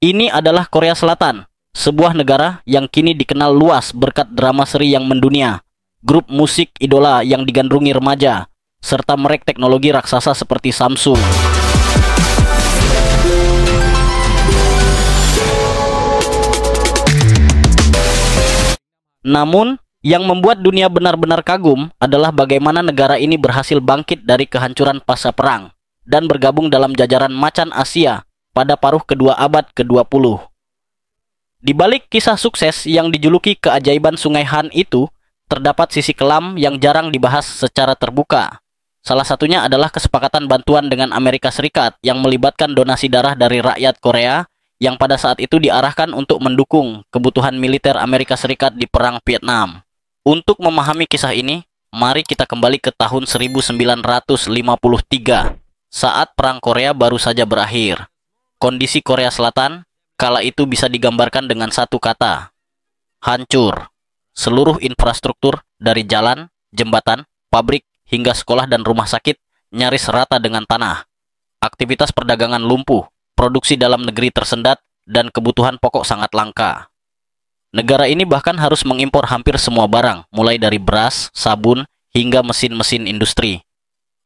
Ini adalah Korea Selatan, sebuah negara yang kini dikenal luas berkat drama seri yang mendunia, grup musik idola yang digandrungi remaja, serta merek teknologi raksasa seperti Samsung. Namun, yang membuat dunia benar-benar kagum adalah bagaimana negara ini berhasil bangkit dari kehancuran pasca perang dan bergabung dalam jajaran macan Asia pada paruh kedua abad ke-20. Di balik kisah sukses yang dijuluki keajaiban Sungai Han itu, terdapat sisi kelam yang jarang dibahas secara terbuka. Salah satunya adalah kesepakatan bantuan dengan Amerika Serikat yang melibatkan donasi darah dari rakyat Korea yang pada saat itu diarahkan untuk mendukung kebutuhan militer Amerika Serikat di Perang Vietnam. Untuk memahami kisah ini, mari kita kembali ke tahun 1953, saat Perang Korea baru saja berakhir. Kondisi Korea Selatan kala itu bisa digambarkan dengan satu kata: hancur. Seluruh infrastruktur dari jalan, jembatan, pabrik, hingga sekolah dan rumah sakit nyaris rata dengan tanah. Aktivitas perdagangan lumpuh, produksi dalam negeri tersendat, dan kebutuhan pokok sangat langka. Negara ini bahkan harus mengimpor hampir semua barang, mulai dari beras, sabun, hingga mesin-mesin industri.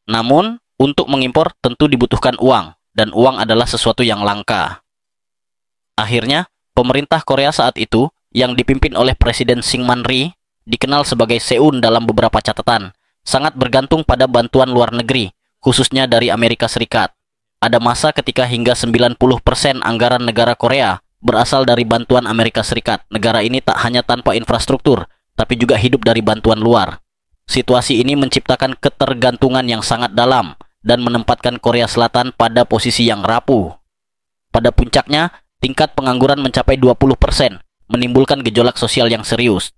Namun, untuk mengimpor tentu dibutuhkan uang, dan uang adalah sesuatu yang langka. Akhirnya, pemerintah Korea saat itu, yang dipimpin oleh Presiden Syngman Rhee, dikenal sebagai Seun dalam beberapa catatan, sangat bergantung pada bantuan luar negeri, khususnya dari Amerika Serikat. Ada masa ketika hingga 90% anggaran negara Korea berasal dari bantuan Amerika Serikat. Negara ini tak hanya tanpa infrastruktur, tapi juga hidup dari bantuan luar. Situasi ini menciptakan ketergantungan yang sangat dalam dan menempatkan Korea Selatan pada posisi yang rapuh. Pada puncaknya, tingkat pengangguran mencapai 20%, menimbulkan gejolak sosial yang serius.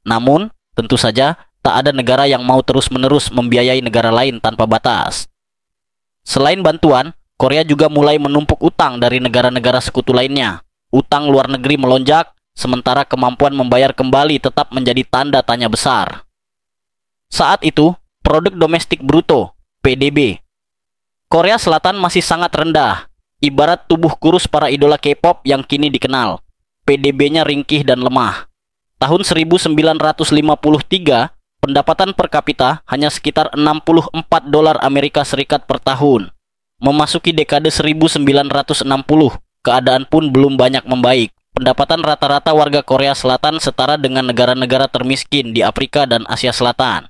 Namun, tentu saja tak ada negara yang mau terus-menerus membiayai negara lain tanpa batas. Selain bantuan, Korea juga mulai menumpuk utang dari negara-negara sekutu lainnya. Utang luar negeri melonjak, sementara kemampuan membayar kembali tetap menjadi tanda tanya besar. Saat itu, produk domestik bruto, PDB, Korea Selatan masih sangat rendah, ibarat tubuh kurus para idola K-pop yang kini dikenal. PDB-nya ringkih dan lemah. Tahun 1953, pendapatan per kapita hanya sekitar 64 dolar Amerika Serikat per tahun. Memasuki dekade 1960, keadaan pun belum banyak membaik. Pendapatan rata-rata warga Korea Selatan setara dengan negara-negara termiskin di Afrika dan Asia Selatan.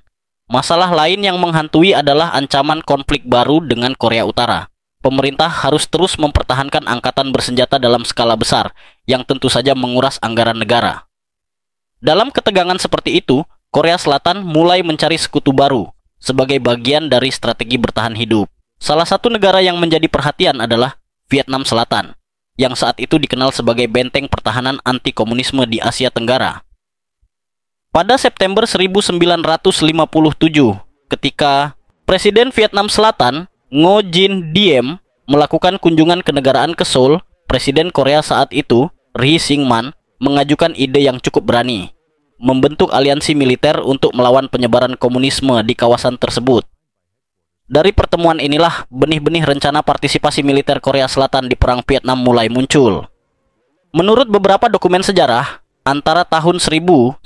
Masalah lain yang menghantui adalah ancaman konflik baru dengan Korea Utara. Pemerintah harus terus mempertahankan angkatan bersenjata dalam skala besar, yang tentu saja menguras anggaran negara. Dalam ketegangan seperti itu, Korea Selatan mulai mencari sekutu baru sebagai bagian dari strategi bertahan hidup. Salah satu negara yang menjadi perhatian adalah Vietnam Selatan, yang saat itu dikenal sebagai benteng pertahanan anti-komunisme di Asia Tenggara. Pada September 1957, ketika Presiden Vietnam Selatan Ngo Dinh Diem melakukan kunjungan kenegaraan ke Seoul, Presiden Korea saat itu, Rhee Syngman, mengajukan ide yang cukup berani, membentuk aliansi militer untuk melawan penyebaran komunisme di kawasan tersebut. Dari pertemuan inilah benih-benih rencana partisipasi militer Korea Selatan di Perang Vietnam mulai muncul. Menurut beberapa dokumen sejarah, antara tahun 1957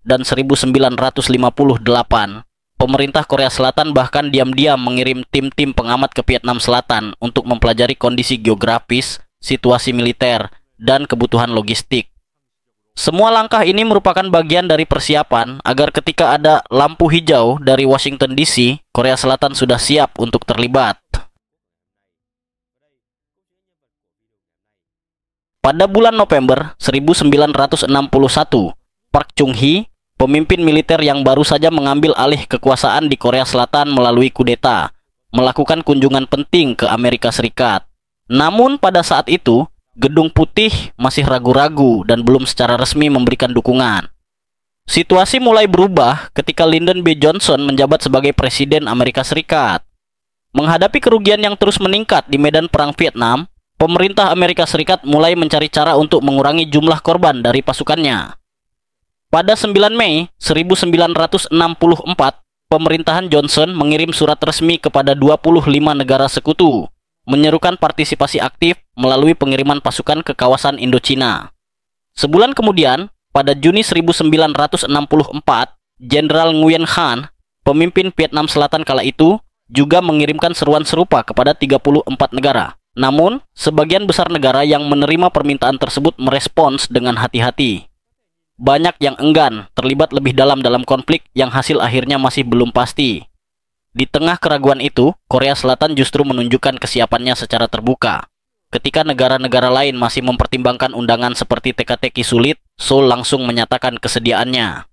dan 1958, pemerintah Korea Selatan bahkan diam-diam mengirim tim-tim pengamat ke Vietnam Selatan untuk mempelajari kondisi geografis, situasi militer, dan kebutuhan logistik. Semua langkah ini merupakan bagian dari persiapan agar ketika ada lampu hijau dari Washington DC, Korea Selatan sudah siap untuk terlibat. Pada bulan November 1961, Park Chung-hee, pemimpin militer yang baru saja mengambil alih kekuasaan di Korea Selatan melalui kudeta, melakukan kunjungan penting ke Amerika Serikat. Namun pada saat itu, Gedung Putih masih ragu-ragu dan belum secara resmi memberikan dukungan. Situasi mulai berubah ketika Lyndon B. Johnson menjabat sebagai Presiden Amerika Serikat. Menghadapi kerugian yang terus meningkat di medan Perang Vietnam, pemerintah Amerika Serikat mulai mencari cara untuk mengurangi jumlah korban dari pasukannya. Pada 9 Mei 1964, pemerintahan Johnson mengirim surat resmi kepada 25 negara sekutu menyerukan partisipasi aktif melalui pengiriman pasukan ke kawasan Indochina. Sebulan kemudian, pada Juni 1964, Jenderal Nguyen Khan, pemimpin Vietnam Selatan kala itu, juga mengirimkan seruan serupa kepada 34 negara. Namun, sebagian besar negara yang menerima permintaan tersebut merespons dengan hati-hati. Banyak yang enggan terlibat lebih dalam konflik yang hasil akhirnya masih belum pasti. Di tengah keraguan itu, Korea Selatan justru menunjukkan kesiapannya secara terbuka. Ketika negara-negara lain masih mempertimbangkan undangan seperti teka-teki sulit, Seoul langsung menyatakan kesediaannya.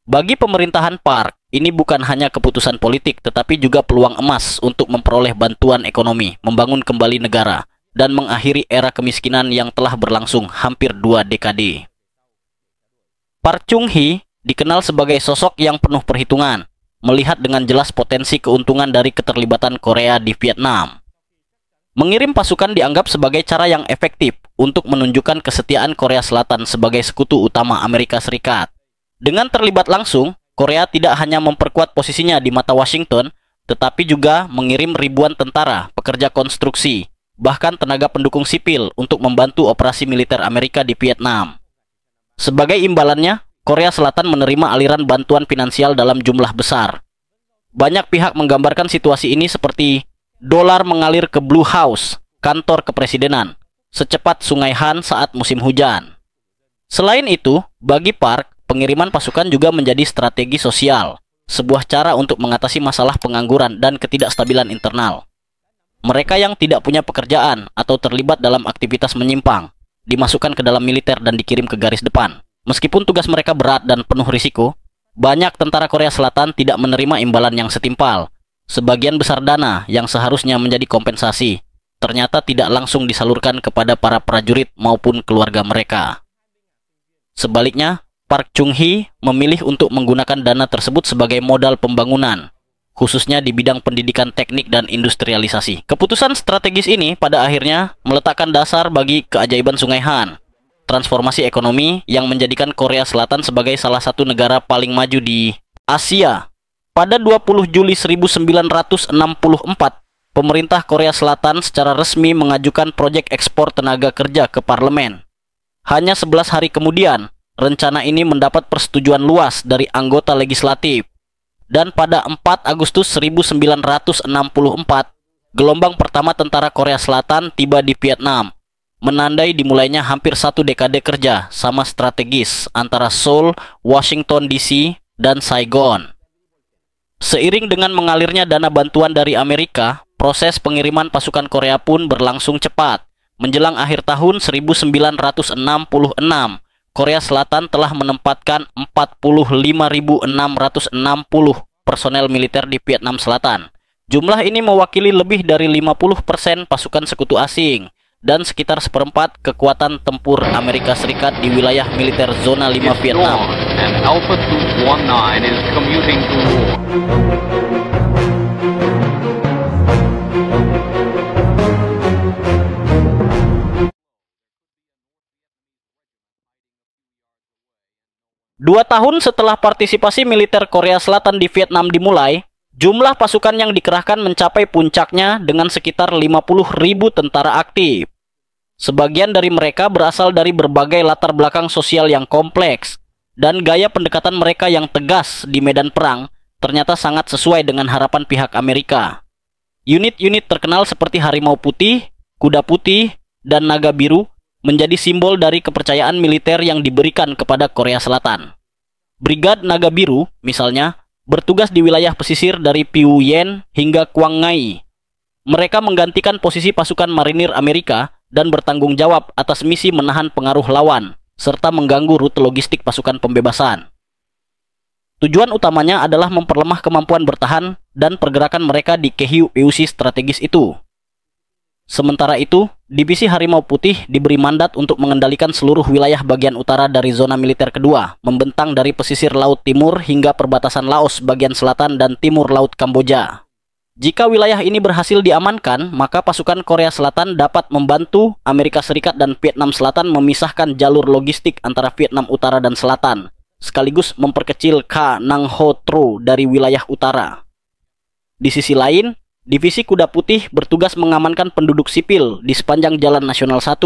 Bagi pemerintahan Park, ini bukan hanya keputusan politik, tetapi juga peluang emas untuk memperoleh bantuan ekonomi, membangun kembali negara, dan mengakhiri era kemiskinan yang telah berlangsung hampir 2 dekade. Park Chung-hee dikenal sebagai sosok yang penuh perhitungan, melihat dengan jelas potensi keuntungan dari keterlibatan Korea di Vietnam. Mengirim pasukan dianggap sebagai cara yang efektif untuk menunjukkan kesetiaan Korea Selatan sebagai sekutu utama Amerika Serikat. Dengan terlibat langsung, Korea tidak hanya memperkuat posisinya di mata Washington, tetapi juga mengirim ribuan tentara, pekerja konstruksi, bahkan tenaga pendukung sipil untuk membantu operasi militer Amerika di Vietnam. Sebagai imbalannya, Korea Selatan menerima aliran bantuan finansial dalam jumlah besar. Banyak pihak menggambarkan situasi ini seperti dolar mengalir ke Blue House, kantor kepresidenan, secepat Sungai Han saat musim hujan. Selain itu, bagi Park, pengiriman pasukan juga menjadi strategi sosial, sebuah cara untuk mengatasi masalah pengangguran dan ketidakstabilan internal. Mereka yang tidak punya pekerjaan atau terlibat dalam aktivitas menyimpang, dimasukkan ke dalam militer dan dikirim ke garis depan. Meskipun tugas mereka berat dan penuh risiko, banyak tentara Korea Selatan tidak menerima imbalan yang setimpal. Sebagian besar dana yang seharusnya menjadi kompensasi, ternyata tidak langsung disalurkan kepada para prajurit maupun keluarga mereka. Sebaliknya, Park Chung-hee memilih untuk menggunakan dana tersebut sebagai modal pembangunan, khususnya di bidang pendidikan teknik dan industrialisasi. Keputusan strategis ini pada akhirnya meletakkan dasar bagi keajaiban Sungai Han, transformasi ekonomi yang menjadikan Korea Selatan sebagai salah satu negara paling maju di Asia. Pada 20 Juli 1964, pemerintah Korea Selatan secara resmi mengajukan proyek ekspor tenaga kerja ke parlemen. Hanya 11 hari kemudian, rencana ini mendapat persetujuan luas dari anggota legislatif. Dan pada 4 Agustus 1964, gelombang pertama tentara Korea Selatan tiba di Vietnam, menandai dimulainya hampir 1 dekade kerja sama strategis antara Seoul, Washington DC, dan Saigon. Seiring dengan mengalirnya dana bantuan dari Amerika, proses pengiriman pasukan Korea pun berlangsung cepat. Menjelang akhir tahun 1966, Korea Selatan telah menempatkan 45.660 personel militer di Vietnam Selatan. Jumlah ini mewakili lebih dari 50% pasukan sekutu asing dan sekitar seperempat kekuatan tempur Amerika Serikat di wilayah militer zona 5 Vietnam. And Alpha Troop 19 is commuting to war. 2 tahun setelah partisipasi militer Korea Selatan di Vietnam dimulai, jumlah pasukan yang dikerahkan mencapai puncaknya dengan sekitar 50.000 tentara aktif. Sebagian dari mereka berasal dari berbagai latar belakang sosial yang kompleks, dan gaya pendekatan mereka yang tegas di medan perang ternyata sangat sesuai dengan harapan pihak Amerika. Unit-unit terkenal seperti Harimau Putih, Kuda Putih, dan Naga Biru menjadi simbol dari kepercayaan militer yang diberikan kepada Korea Selatan. Brigade Naga Biru, misalnya, bertugas di wilayah pesisir dari Piu Yen hingga Quang Ngai. Mereka menggantikan posisi pasukan marinir Amerika dan bertanggung jawab atas misi menahan pengaruh lawan, serta mengganggu rute logistik pasukan pembebasan. Tujuan utamanya adalah memperlemah kemampuan bertahan dan pergerakan mereka di Kehiu-Eusi strategis itu. Sementara itu, Divisi Harimau Putih diberi mandat untuk mengendalikan seluruh wilayah bagian utara dari zona militer kedua, membentang dari pesisir Laut Timur hingga perbatasan Laos bagian selatan dan timur Laut Kamboja. Jika wilayah ini berhasil diamankan, maka pasukan Korea Selatan dapat membantu Amerika Serikat dan Vietnam Selatan memisahkan jalur logistik antara Vietnam Utara dan Selatan, sekaligus memperkecil Ka Nang Ho Tro dari wilayah utara. Di sisi lain, Divisi Kuda Putih bertugas mengamankan penduduk sipil di sepanjang Jalan Nasional 1,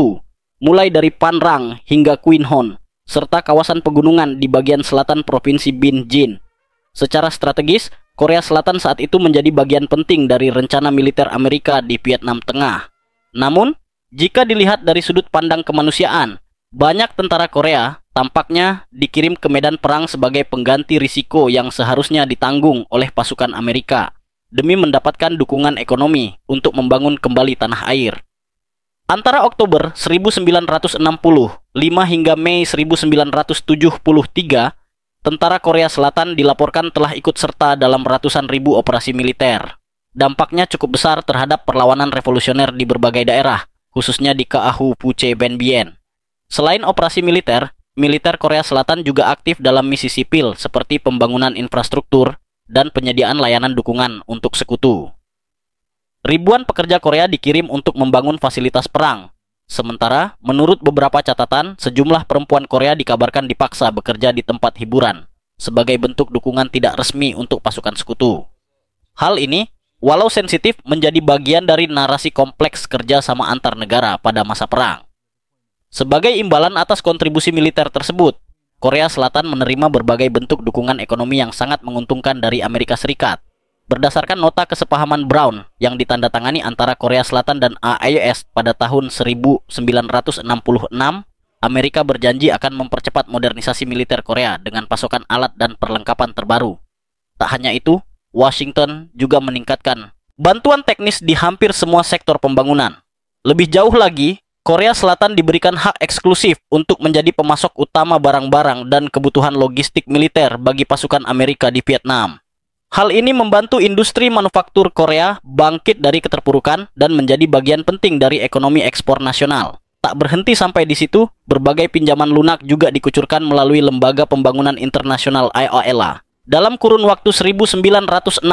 mulai dari Phan Rang hingga Queen Hon, serta kawasan pegunungan di bagian selatan Provinsi Binh Dinh. Secara strategis, Korea Selatan saat itu menjadi bagian penting dari rencana militer Amerika di Vietnam Tengah. Namun, jika dilihat dari sudut pandang kemanusiaan, banyak tentara Korea tampaknya dikirim ke medan perang sebagai pengganti risiko yang seharusnya ditanggung oleh pasukan Amerika demi mendapatkan dukungan ekonomi untuk membangun kembali tanah air. Antara Oktober 1965 hingga Mei 1973, tentara Korea Selatan dilaporkan telah ikut serta dalam ratusan ribu operasi militer. Dampaknya cukup besar terhadap perlawanan revolusioner di berbagai daerah, khususnya di Kaahu Puche Ben Bien. Selain operasi militer, militer Korea Selatan juga aktif dalam misi sipil seperti pembangunan infrastruktur dan penyediaan layanan dukungan untuk sekutu. Ribuan pekerja Korea dikirim untuk membangun fasilitas perang. Sementara, menurut beberapa catatan, sejumlah perempuan Korea dikabarkan dipaksa bekerja di tempat hiburan sebagai bentuk dukungan tidak resmi untuk pasukan sekutu. Hal ini, walau sensitif, menjadi bagian dari narasi kompleks kerja sama antar negara pada masa perang. Sebagai imbalan atas kontribusi militer tersebut, Korea Selatan menerima berbagai bentuk dukungan ekonomi yang sangat menguntungkan dari Amerika Serikat. Berdasarkan nota kesepahaman Brown yang ditandatangani antara Korea Selatan dan AAS pada tahun 1966, Amerika berjanji akan mempercepat modernisasi militer Korea dengan pasokan alat dan perlengkapan terbaru. Tak hanya itu, Washington juga meningkatkan bantuan teknis di hampir semua sektor pembangunan. Lebih jauh lagi, Korea Selatan diberikan hak eksklusif untuk menjadi pemasok utama barang-barang dan kebutuhan logistik militer bagi pasukan Amerika di Vietnam. Hal ini membantu industri manufaktur Korea bangkit dari keterpurukan dan menjadi bagian penting dari ekonomi ekspor nasional. Tak berhenti sampai di situ, berbagai pinjaman lunak juga dikucurkan melalui Lembaga Pembangunan Internasional IOLA. Dalam kurun waktu 1965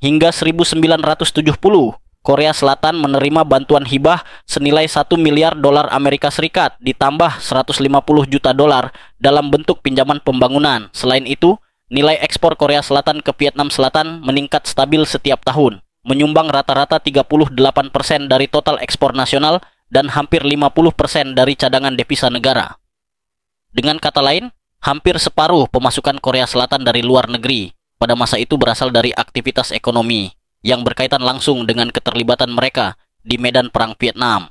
hingga 1970, Korea Selatan menerima bantuan hibah senilai 1 miliar dolar Amerika Serikat ditambah 150 juta dolar dalam bentuk pinjaman pembangunan. Selain itu, nilai ekspor Korea Selatan ke Vietnam Selatan meningkat stabil setiap tahun, menyumbang rata-rata 38% dari total ekspor nasional dan hampir 50% dari cadangan devisa negara. Dengan kata lain, hampir separuh pemasukan Korea Selatan dari luar negeri pada masa itu berasal dari aktivitas ekonomi yang berkaitan langsung dengan keterlibatan mereka di medan perang Vietnam.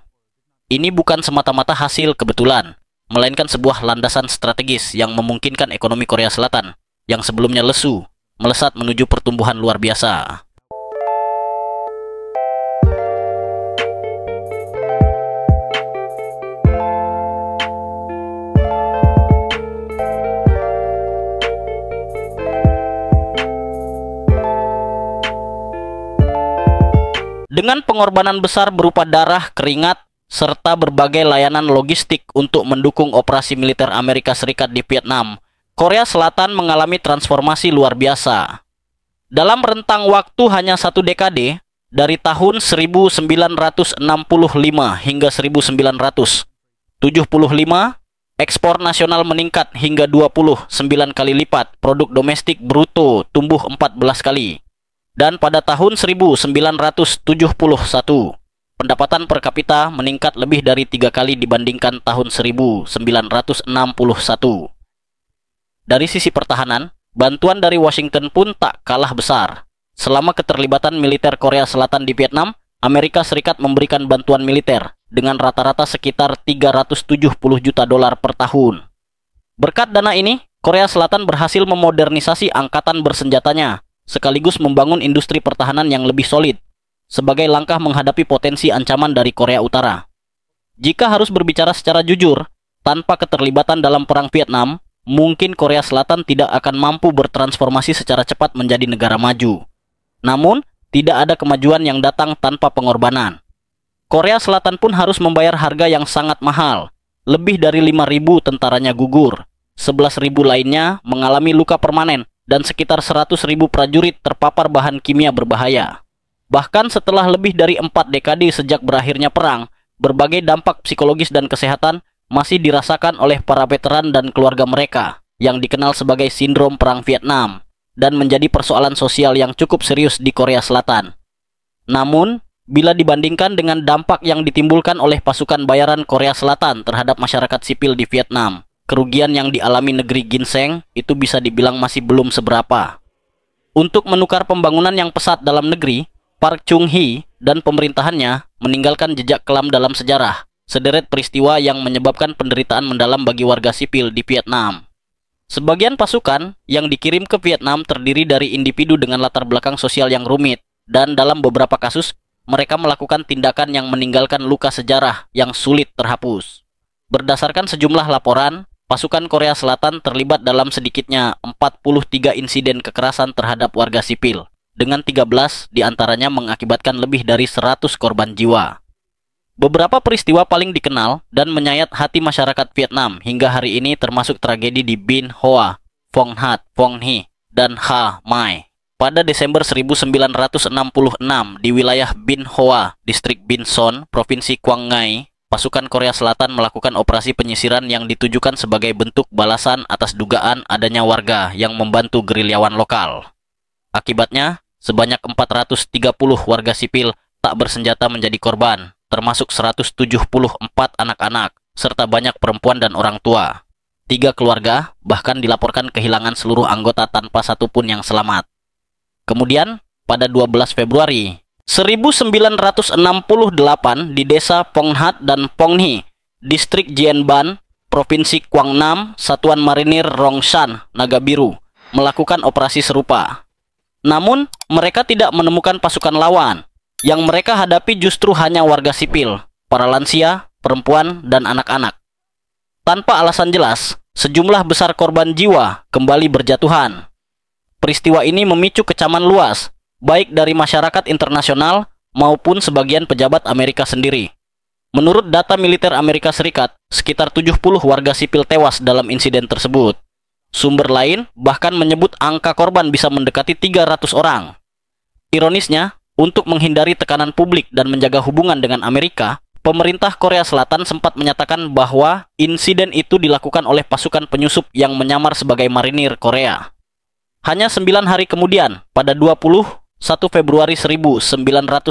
Ini bukan semata-mata hasil kebetulan, melainkan sebuah landasan strategis yang memungkinkan ekonomi Korea Selatan yang sebelumnya lesu, melesat menuju pertumbuhan luar biasa. Dengan pengorbanan besar berupa darah, keringat, serta berbagai layanan logistik untuk mendukung operasi militer Amerika Serikat di Vietnam, Korea Selatan mengalami transformasi luar biasa. Dalam rentang waktu hanya satu dekade, dari tahun 1965 hingga 1975, ekspor nasional meningkat hingga 29 kali lipat, produk domestik bruto tumbuh 14 kali. Dan pada tahun 1971, pendapatan per kapita meningkat lebih dari 3 kali dibandingkan tahun 1961. Dari sisi pertahanan, bantuan dari Washington pun tak kalah besar. Selama keterlibatan militer Korea Selatan di Vietnam, Amerika Serikat memberikan bantuan militer dengan rata-rata sekitar 370 juta dolar per tahun. Berkat dana ini, Korea Selatan berhasil memodernisasi angkatan bersenjatanya, sekaligus membangun industri pertahanan yang lebih solid, sebagai langkah menghadapi potensi ancaman dari Korea Utara. Jika harus berbicara secara jujur, tanpa keterlibatan dalam perang Vietnam, mungkin Korea Selatan tidak akan mampu bertransformasi secara cepat menjadi negara maju. Namun, tidak ada kemajuan yang datang tanpa pengorbanan. Korea Selatan pun harus membayar harga yang sangat mahal. Lebih dari 5.000 tentaranya gugur, 11.000 lainnya mengalami luka permanen, dan sekitar 100.000 prajurit terpapar bahan kimia berbahaya. Bahkan setelah lebih dari 4 dekade sejak berakhirnya perang, berbagai dampak psikologis dan kesehatan masih dirasakan oleh para veteran dan keluarga mereka, yang dikenal sebagai sindrom perang Vietnam, dan menjadi persoalan sosial yang cukup serius di Korea Selatan. Namun, bila dibandingkan dengan dampak yang ditimbulkan oleh pasukan bayaran Korea Selatan terhadap masyarakat sipil di Vietnam, kerugian yang dialami negeri ginseng itu bisa dibilang masih belum seberapa. Untuk menukar pembangunan yang pesat dalam negeri, Park Chung-hee dan pemerintahannya meninggalkan jejak kelam dalam sejarah, sederet peristiwa yang menyebabkan penderitaan mendalam bagi warga sipil di Vietnam. Sebagian pasukan yang dikirim ke Vietnam terdiri dari individu dengan latar belakang sosial yang rumit, dan dalam beberapa kasus, mereka melakukan tindakan yang meninggalkan luka sejarah yang sulit terhapus. Berdasarkan sejumlah laporan, pasukan Korea Selatan terlibat dalam sedikitnya 43 insiden kekerasan terhadap warga sipil, dengan 13 diantaranya mengakibatkan lebih dari 100 korban jiwa. Beberapa peristiwa paling dikenal dan menyayat hati masyarakat Vietnam hingga hari ini termasuk tragedi di Binh Hoa, Phong Hat, Phong Nhi, dan Ha Mai. Pada Desember 1966 di wilayah Binh Hoa, distrik Binh Son, Provinsi Quang Ngai, pasukan Korea Selatan melakukan operasi penyisiran yang ditujukan sebagai bentuk balasan atas dugaan adanya warga yang membantu gerilyawan lokal. Akibatnya, sebanyak 430 warga sipil tak bersenjata menjadi korban, termasuk 174 anak-anak, serta banyak perempuan dan orang tua. 3 keluarga bahkan dilaporkan kehilangan seluruh anggota tanpa satupun yang selamat. Kemudian, pada 12 Februari 1968 di desa Phong Hat dan Phong Nhi, distrik Dien Ban, Provinsi Quang Nam, Satuan Marinir Rong San, Naga Biru, melakukan operasi serupa. Namun, mereka tidak menemukan pasukan lawan. Yang mereka hadapi justru hanya warga sipil, para lansia, perempuan, dan anak-anak. Tanpa alasan jelas, sejumlah besar korban jiwa kembali berjatuhan. Peristiwa ini memicu kecaman luas, baik dari masyarakat internasional maupun sebagian pejabat Amerika sendiri. Menurut data militer Amerika Serikat, sekitar 70 warga sipil tewas dalam insiden tersebut. Sumber lain bahkan menyebut angka korban bisa mendekati 300 orang. Ironisnya, untuk menghindari tekanan publik dan menjaga hubungan dengan Amerika, pemerintah Korea Selatan sempat menyatakan bahwa insiden itu dilakukan oleh pasukan penyusup yang menyamar sebagai marinir Korea. Hanya 9 hari kemudian, pada 21 Februari 1968,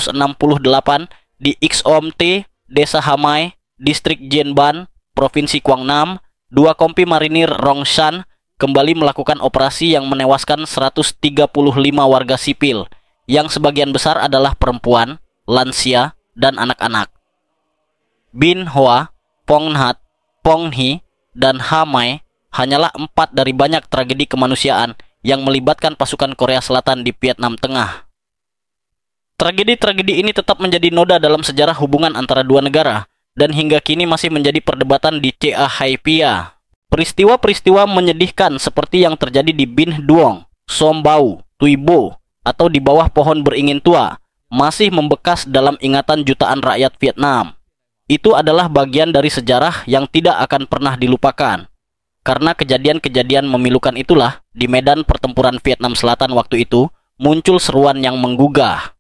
di Xom T, Desa Hamai, Distrik Dien Ban, Provinsi Quang Nam, 2 kompi marinir Rong San kembali melakukan operasi yang menewaskan 135 warga sipil, yang sebagian besar adalah perempuan, lansia, dan anak-anak. Binh Hoa, Phong Hat, Phong Nhi, dan Ha Mai hanyalah 4 dari banyak tragedi kemanusiaan yang melibatkan pasukan Korea Selatan di Vietnam Tengah. Tragedi-tragedi ini tetap menjadi noda dalam sejarah hubungan antara dua negara, dan hingga kini masih menjadi perdebatan di Chea Hai Pia. Peristiwa-peristiwa menyedihkan seperti yang terjadi di Binh Duong, Som Bau, Tuy Bo, atau di bawah pohon beringin tua, masih membekas dalam ingatan jutaan rakyat Vietnam. Itu adalah bagian dari sejarah yang tidak akan pernah dilupakan. Karena kejadian-kejadian memilukan itulah, di medan pertempuran Vietnam Selatan waktu itu, muncul seruan yang menggugah.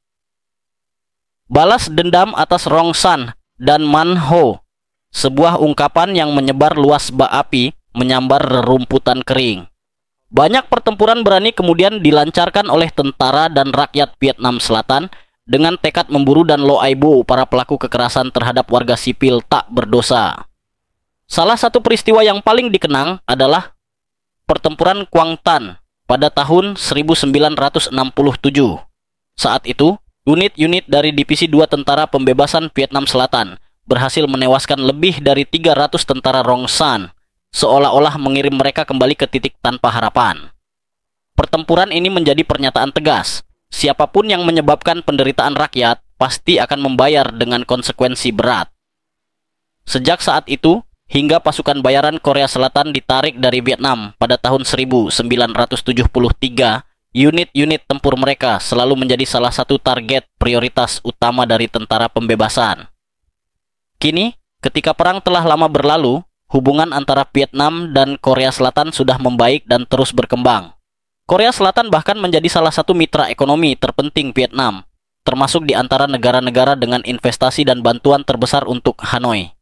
Balas dendam atas Rong San dan Man Ho, sebuah ungkapan yang menyebar luas bak api, menyambar rerumputan kering. Banyak pertempuran berani kemudian dilancarkan oleh tentara dan rakyat Vietnam Selatan dengan tekad memburu dan lo ai bo para pelaku kekerasan terhadap warga sipil tak berdosa. Salah satu peristiwa yang paling dikenang adalah pertempuran Quang Tan pada tahun 1967. Saat itu, unit-unit dari Divisi 2 Tentara Pembebasan Vietnam Selatan berhasil menewaskan lebih dari 300 tentara Rong San, seolah-olah mengirim mereka kembali ke titik tanpa harapan. Pertempuran ini menjadi pernyataan tegas. Siapapun yang menyebabkan penderitaan rakyat pasti akan membayar dengan konsekuensi berat. Sejak saat itu, hingga pasukan bayaran Korea Selatan ditarik dari Vietnam pada tahun 1973, unit-unit tempur mereka selalu menjadi salah satu target prioritas utama dari tentara pembebasan. Kini, ketika perang telah lama berlalu, hubungan antara Vietnam dan Korea Selatan sudah membaik dan terus berkembang. Korea Selatan bahkan menjadi salah satu mitra ekonomi terpenting Vietnam, termasuk di antara negara-negara dengan investasi dan bantuan terbesar untuk Hanoi.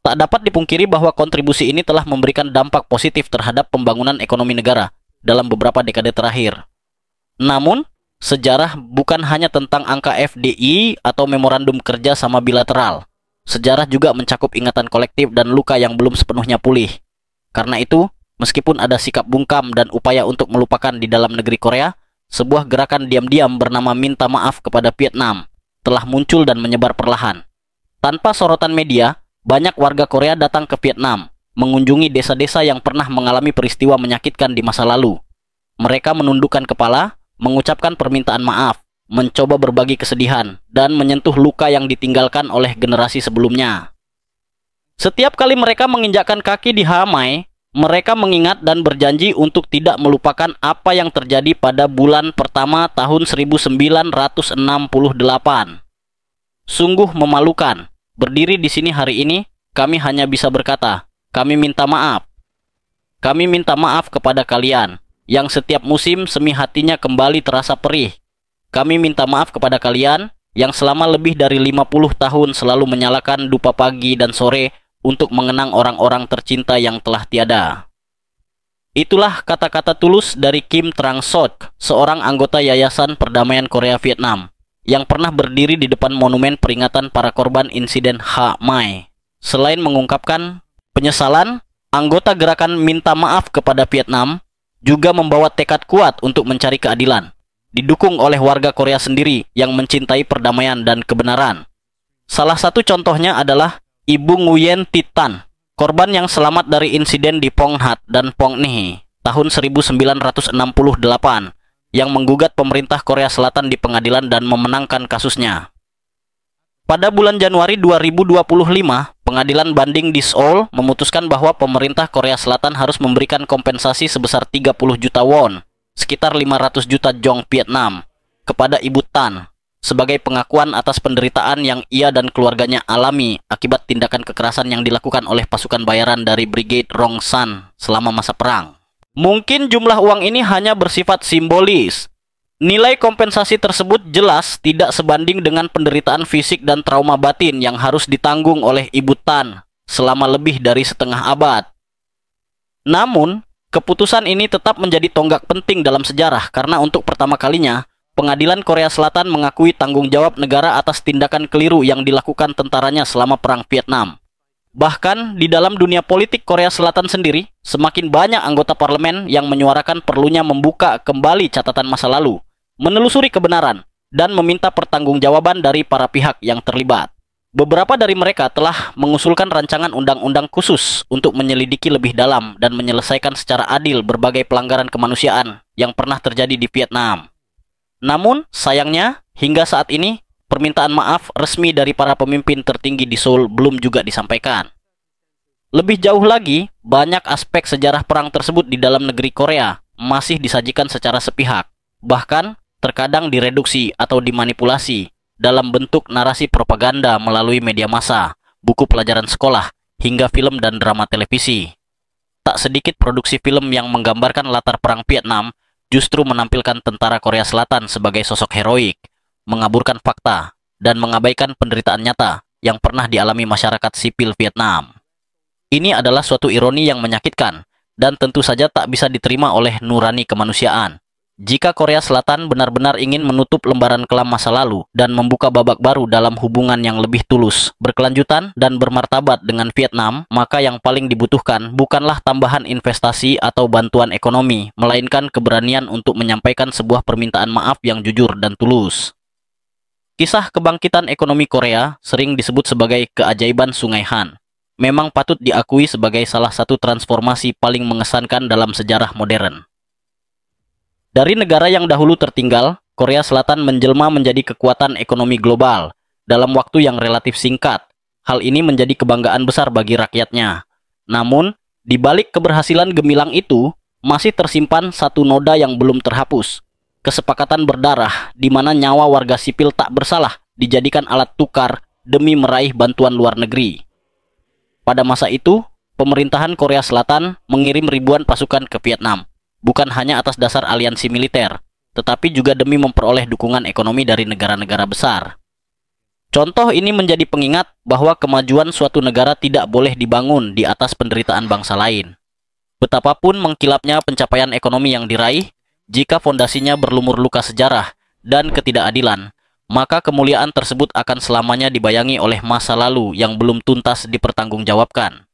Tak dapat dipungkiri bahwa kontribusi ini telah memberikan dampak positif terhadap pembangunan ekonomi negara dalam beberapa dekade terakhir. Namun, sejarah bukan hanya tentang angka FDI atau memorandum kerja sama bilateral. Sejarah juga mencakup ingatan kolektif dan luka yang belum sepenuhnya pulih. Karena itu, meskipun ada sikap bungkam dan upaya untuk melupakan di dalam negeri Korea, sebuah gerakan diam-diam bernama Minta Maaf kepada Vietnam telah muncul dan menyebar perlahan. Tanpa sorotan media, banyak warga Korea datang ke Vietnam, mengunjungi desa-desa yang pernah mengalami peristiwa menyakitkan di masa lalu. Mereka menundukkan kepala, mengucapkan permintaan maaf, mencoba berbagi kesedihan, dan menyentuh luka yang ditinggalkan oleh generasi sebelumnya. Setiap kali mereka menginjakkan kaki di Hamai, mereka mengingat dan berjanji untuk tidak melupakan apa yang terjadi pada bulan pertama tahun 1968. Sungguh memalukan, berdiri di sini hari ini, kami hanya bisa berkata, kami minta maaf. Kami minta maaf kepada kalian, yang setiap musim semi hatinya kembali terasa perih. Kami minta maaf kepada kalian yang selama lebih dari 50 tahun selalu menyalakan dupa pagi dan sore untuk mengenang orang-orang tercinta yang telah tiada. Itulah kata-kata tulus dari Kim Trang-sok, seorang anggota Yayasan Perdamaian Korea Vietnam, yang pernah berdiri di depan monumen peringatan para korban insiden Hamai. Selain mengungkapkan penyesalan, anggota gerakan Minta Maaf kepada Vietnam juga membawa tekad kuat untuk mencari keadilan, didukung oleh warga Korea sendiri yang mencintai perdamaian dan kebenaran. Salah satu contohnya adalah Ibu Nguyen Thi Tan, korban yang selamat dari insiden di Ponghat dan Pongni tahun 1968, yang menggugat pemerintah Korea Selatan di pengadilan dan memenangkan kasusnya. Pada bulan Januari 2025, pengadilan banding di Seoul memutuskan bahwa pemerintah Korea Selatan harus memberikan kompensasi sebesar 30 juta won, sekitar 500 juta jong Vietnam, kepada Ibu Tan, sebagai pengakuan atas penderitaan yang ia dan keluarganya alami akibat tindakan kekerasan yang dilakukan oleh pasukan bayaran dari Brigade Rong San selama masa perang. Mungkin jumlah uang ini hanya bersifat simbolis. Nilai kompensasi tersebut jelas tidak sebanding dengan penderitaan fisik dan trauma batin yang harus ditanggung oleh Ibu Tan selama lebih dari setengah abad. Namun, keputusan ini tetap menjadi tonggak penting dalam sejarah karena untuk pertama kalinya, pengadilan Korea Selatan mengakui tanggung jawab negara atas tindakan keliru yang dilakukan tentaranya selama Perang Vietnam. Bahkan, di dalam dunia politik Korea Selatan sendiri, semakin banyak anggota parlemen yang menyuarakan perlunya membuka kembali catatan masa lalu, menelusuri kebenaran, dan meminta pertanggungjawaban dari para pihak yang terlibat. Beberapa dari mereka telah mengusulkan rancangan undang-undang khusus untuk menyelidiki lebih dalam dan menyelesaikan secara adil berbagai pelanggaran kemanusiaan yang pernah terjadi di Vietnam. Namun, sayangnya, hingga saat ini, permintaan maaf resmi dari para pemimpin tertinggi di Seoul belum juga disampaikan. Lebih jauh lagi, banyak aspek sejarah perang tersebut di dalam negeri Korea masih disajikan secara sepihak, bahkan terkadang direduksi atau dimanipulasi dalam bentuk narasi propaganda melalui media massa, buku pelajaran sekolah, hingga film dan drama televisi. Tak sedikit produksi film yang menggambarkan latar perang Vietnam justru menampilkan tentara Korea Selatan sebagai sosok heroik, mengaburkan fakta, dan mengabaikan penderitaan nyata yang pernah dialami masyarakat sipil Vietnam. Ini adalah suatu ironi yang menyakitkan dan tentu saja tak bisa diterima oleh nurani kemanusiaan. Jika Korea Selatan benar-benar ingin menutup lembaran kelam masa lalu dan membuka babak baru dalam hubungan yang lebih tulus, berkelanjutan, dan bermartabat dengan Vietnam, maka yang paling dibutuhkan bukanlah tambahan investasi atau bantuan ekonomi, melainkan keberanian untuk menyampaikan sebuah permintaan maaf yang jujur dan tulus. Kisah kebangkitan ekonomi Korea sering disebut sebagai keajaiban Sungai Han. Memang patut diakui sebagai salah satu transformasi paling mengesankan dalam sejarah modern. Dari negara yang dahulu tertinggal, Korea Selatan menjelma menjadi kekuatan ekonomi global dalam waktu yang relatif singkat. Hal ini menjadi kebanggaan besar bagi rakyatnya. Namun, di balik keberhasilan gemilang itu, masih tersimpan satu noda yang belum terhapus. Kesepakatan berdarah di mana nyawa warga sipil tak bersalah dijadikan alat tukar demi meraih bantuan luar negeri. Pada masa itu, pemerintahan Korea Selatan mengirim ribuan pasukan ke Vietnam. Bukan hanya atas dasar aliansi militer, tetapi juga demi memperoleh dukungan ekonomi dari negara-negara besar. Contoh ini menjadi pengingat bahwa kemajuan suatu negara tidak boleh dibangun di atas penderitaan bangsa lain. Betapapun mengkilapnya pencapaian ekonomi yang diraih, jika fondasinya berlumur luka sejarah dan ketidakadilan, maka kemuliaan tersebut akan selamanya dibayangi oleh masa lalu yang belum tuntas dipertanggungjawabkan.